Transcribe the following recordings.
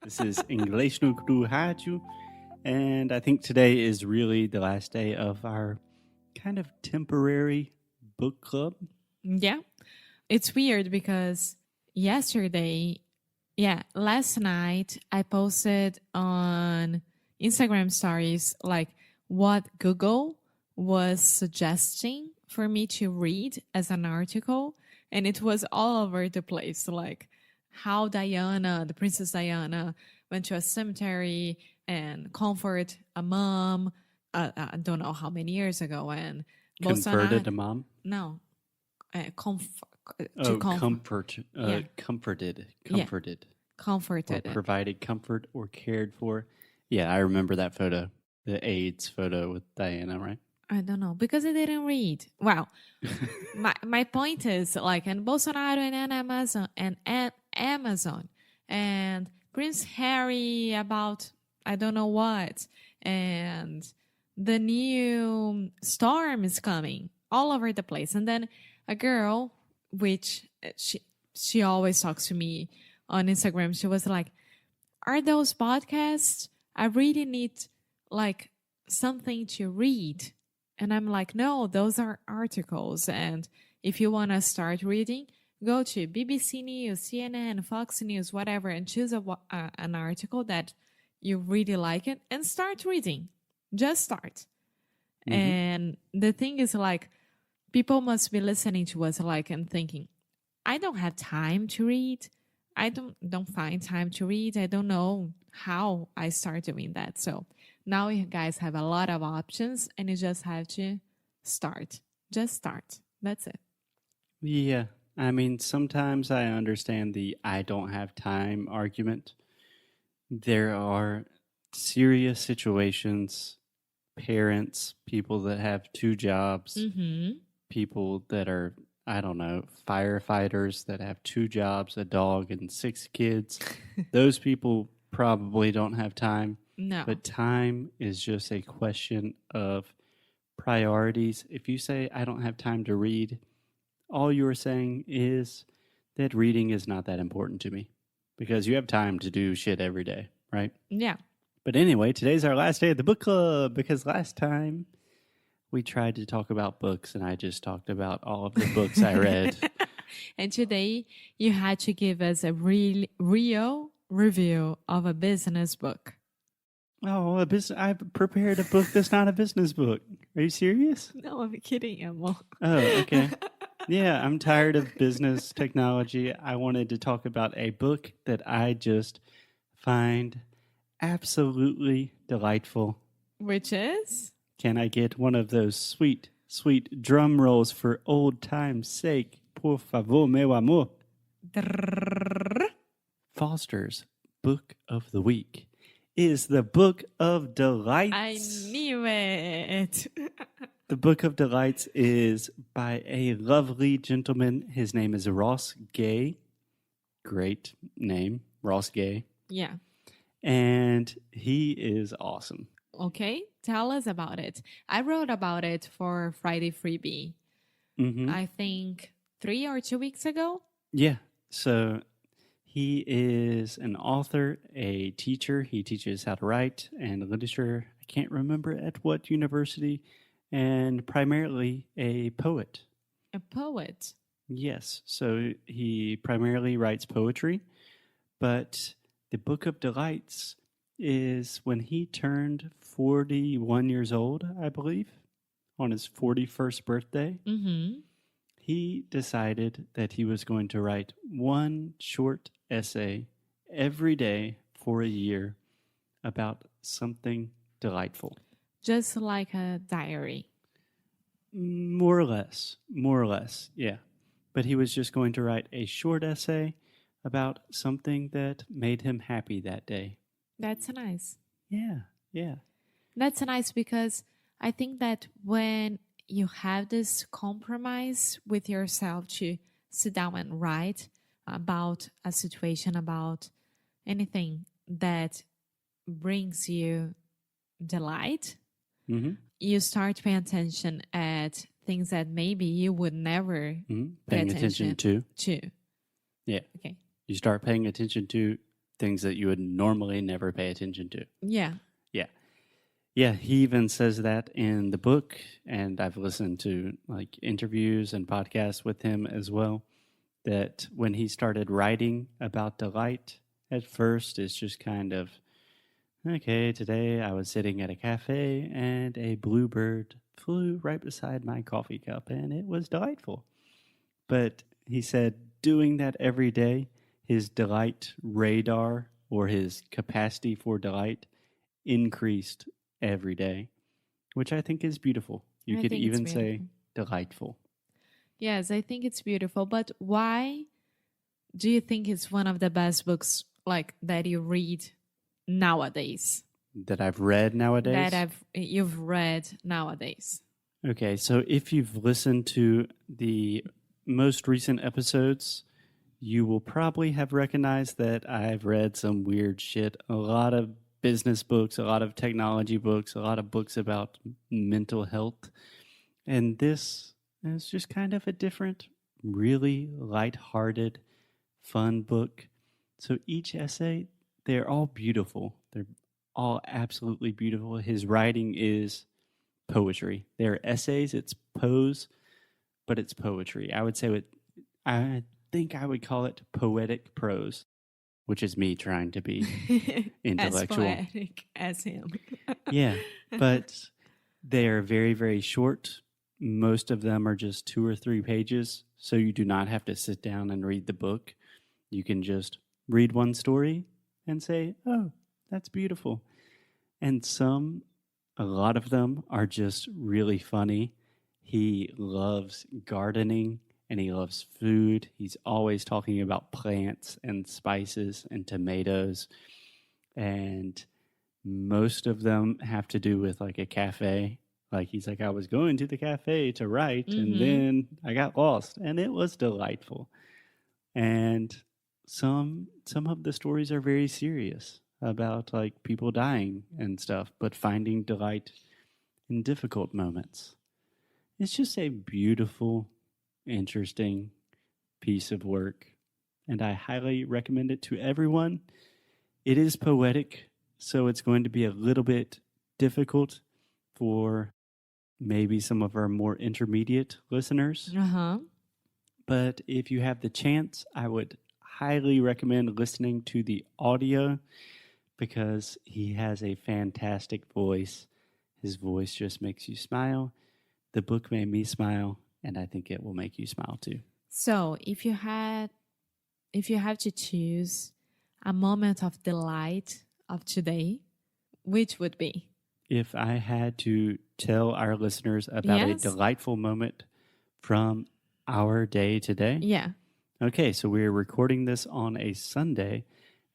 This is English no Cru Rádio, and I think today is really the last day of our kind of temporary book club. Yeah. It's weird because last night I posted on Instagram stories like what Google was suggesting for me to read as an article, and it was all over the place, like how Diana, the Princess Diana, went to a cemetery and comfort a mom. I don't know how many years ago, and Converted a mom? No, Comforted. Yeah. Comforted. Comforted. Or provided comfort or cared for. Yeah, I remember that photo. The AIDS photo with Diana, right? I don't know, because I didn't read. Well, my point is like, and Bolsonaro and Amazon and Prince Harry about I don't know what, and the new storm is coming all over the place. And then a girl, which she always talks to me on Instagram, she was like, "Are those podcasts? I really need like something to read." And I'm like, no, those are articles. And if you want to start reading, go to BBC News, CNN, Fox News, whatever, and choose an article that you really like it and start reading. Just start. Mm-hmm. And the thing is, like, people must be listening to us, like, and thinking, I don't have time to read. I don't find time to read. I don't know how I start doing that. So now you guys have a lot of options and you just have to start. Just start. That's it. Yeah. I mean, sometimes I understand the I don't have time argument. There are serious situations, parents, people that have 2 jobs, people that are, I don't know, firefighters that have 2 jobs, a dog, and 6 kids. Those people probably don't have time. No. But time is just a question of priorities. If you say, I don't have time to read, all you're saying is that reading is not that important to me because you have time to do shit every day, right? Yeah. But anyway, today's our last day of the book club because last time we tried to talk about books and I just talked about all of the books I read. And today you had to give us a real review of a business book. Oh, I prepared a book that's not a business book. Are you serious? No, I'm kidding, Emma. Oh, okay. Yeah, I'm tired of business technology. I wanted to talk about a book that I just find absolutely delightful. Which is? Can I get one of those sweet, sweet drum rolls for old time's sake? Por favor, meu amor. Foster's Book of the Week is the Book of Delights. I knew it. The Book of Delights is by a lovely gentleman. His name is Ross Gay. Great name, Ross Gay. Yeah. And he is awesome. Okay, tell us about it. I wrote about it for Friday Freebie. I think 3 or 2 weeks ago. Yeah, so he is an author, a teacher. He teaches how to write and literature. I can't remember at what university. And primarily a poet. A poet? Yes. So he primarily writes poetry. But the Book of Delights is when he turned 41 years old, I believe, on his 41st birthday. He decided that he was going to write one short essay every day for a year about something delightful. Just like a diary. More or less, yeah. But he was just going to write a short essay about something that made him happy that day. That's nice. Yeah. That's nice because I think that when you have this compromise with yourself to sit down and write about a situation, about anything that brings you delight, you start paying attention at things that maybe you would never pay attention to. Yeah. Okay. You start paying attention to things that you would normally never pay attention to. Yeah. Yeah. Yeah, he even says that in the book, and I've listened to like interviews and podcasts with him as well, that when he started writing about delight, at first it's just kind of, okay, today I was sitting at a cafe and a bluebird flew right beside my coffee cup and it was delightful. But he said doing that every day, his delight radar or his capacity for delight increased every day, which I think is beautiful. You I could think it's even say beautiful. delightful. Yes, I think it's beautiful. But why do you think it's one of the best books like that you read nowadays? That I've read nowadays. That you've read nowadays. Okay, so if you've listened to the most recent episodes, you will probably have recognized that I've read some weird shit. A lot of business books, a lot of technology books, a lot of books about mental health. And this is just kind of a different, really lighthearted, fun book. So each essay, they're all beautiful. They're all absolutely beautiful. His writing is poetry. They're essays, it's prose, but it's poetry. I think I would call it poetic prose, which is me trying to be intellectual. As poetic as him. Yeah, but they are very, very short. Most of them are just 2 or 3 pages, so you do not have to sit down and read the book. You can just read one story and say, oh, that's beautiful. And a lot of them are just really funny. He loves gardening and he loves food. He's always talking about plants and spices and tomatoes. And most of them have to do with like a cafe. Like he's like, I was going to the cafe to write and then I got lost and it was delightful. And some of the stories are very serious about like people dying and stuff, but finding delight in difficult moments. It's just a beautiful, interesting piece of work, and I highly recommend it to everyone. It is poetic, so it's going to be a little bit difficult for maybe some of our more intermediate listeners. But if you have the chance, I would highly recommend listening to the audio because he has a fantastic voice. His voice just makes you smile. The book made me smile, and I think it will make you smile too. So, if you have to choose a moment of delight of today, which would be? If I had to tell our listeners about a delightful moment from our day today. Yeah. Okay, so we're recording this on a Sunday,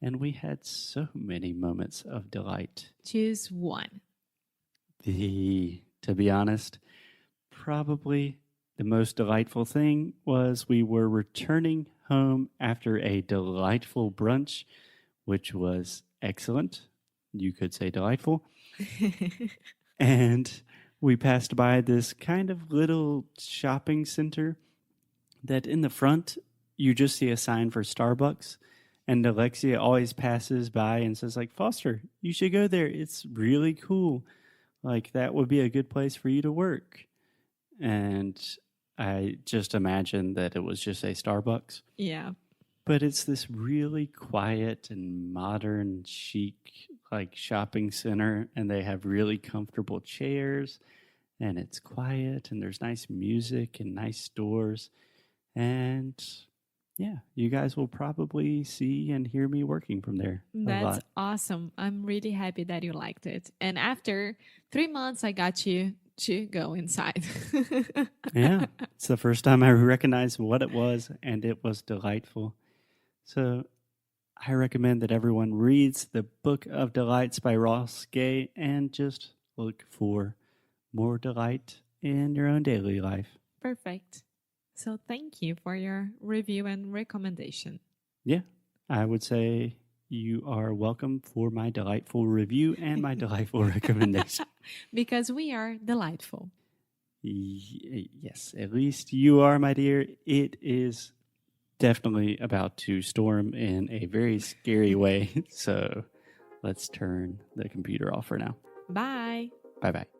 and we had so many moments of delight. Choose one. To be honest, probably the most delightful thing was we were returning home after a delightful brunch, which was excellent. You could say delightful. And we passed by this kind of little shopping center that in the front, you just see a sign for Starbucks. And Alexia always passes by and says, like, Foster, you should go there. It's really cool. Like, that would be a good place for you to work. And I just imagined that it was just a Starbucks. Yeah. But it's this really quiet and modern, chic, like shopping center. And they have really comfortable chairs. And it's quiet. And there's nice music and nice stores. And yeah, you guys will probably see and hear me working from there. That's awesome. I'm really happy that you liked it. And after 3 months, I got you to go inside. Yeah, it's the first time I recognized what it was, and it was delightful. So I recommend that everyone reads the Book of Delights by Ross Gay and just look for more delight in your own daily life. Perfect. So thank you for your review and recommendation. Yeah, I would say you are welcome for my delightful review and my delightful recommendation. Because we are delightful. Yes, at least you are, my dear. It is definitely about to storm in a very scary way. So let's turn the computer off for now. Bye. Bye-bye.